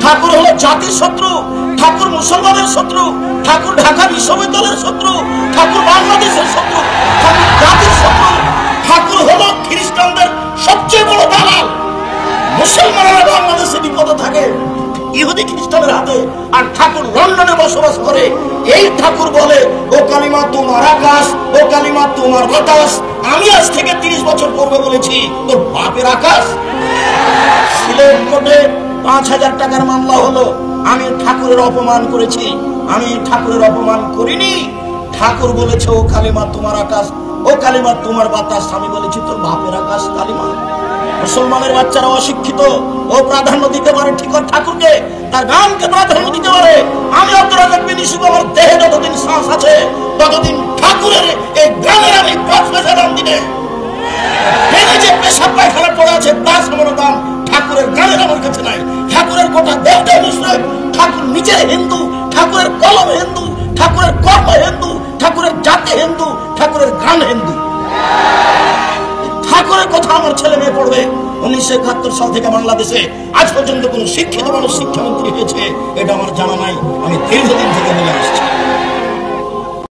ঠাকুর হলো জাতির শত্রু, ঠাকুর মুসলমানের শত্রু, ঠাকুর ঢাকা বিশ্ববিদ্যালয়ের শত্রু, ঠাকুর বাংলাদেশের শত্রু, ঠাকুর জাতির শত্রু। ঠাকুর হলো খ্রিস্টানদের সবচেয়ে বড় দালাল। মুসলমানরা বাংলাদেশে বিপদে থাকে ইহুদি খ্রিস্টানের হাতে, আর ঠাকুর লন্ডনে বসবাস করে। এই ঠাকুর বলে, ও কালিমা তোমার আকাশ, ও কালিমা তোমার বাতাস। আমি আজ থেকে 30 বছর পূর্বে বলেছি তোর বাপের আকাশ। সিলেট কোর্টে 5,000 টাকার মামলা হলো। আমি ঠাকুরের অপমান করেছি? আমি ঠাকুরের অপমান করিনি। ঠাকুর বলেছে ও কালিমা তোমার আকাশ, ও কালিমা তোমার বাতাস। আমি বলেছি তোর বাপের আকাশ কালিমা। মুসলমানের বাচ্চারা অশিক্ষিত, ও প্রাধান্য দিতে পারে ঠিক ঠাকুরকে, তার গানকে প্রাধান্য দিতে পারে। আমি আমার দেহে যতদিন শ্বাস আছে ততদিন ঠাকুরের এই গানের আমি দাম দিনে যে পেশাব পায়খানা পড়ে আছে তার সমান দাম ঠাকুরের গানের আমার কাছে নাই। ঠাকুরের গোটা দেহটাই মুসলিম। ঠাকুর নিজের হিন্দু, ঠাকুরের কলম হিন্দু, ঠাকুরের কর্ম হিন্দু, ঠাকুরের জাতি হিন্দু, ঠাকুরের গান হিন্দু। ঠাকুরের কথা আমার ছেলে মেয়ে পড়বে। 1971 সাল থেকে বাংলাদেশে আজ পর্যন্ত কোন শিক্ষিত মানুষ শিক্ষামন্ত্রী হয়েছে এটা আমার জানা নাই। আমি দীর্ঘদিন থেকে বলে আসছি।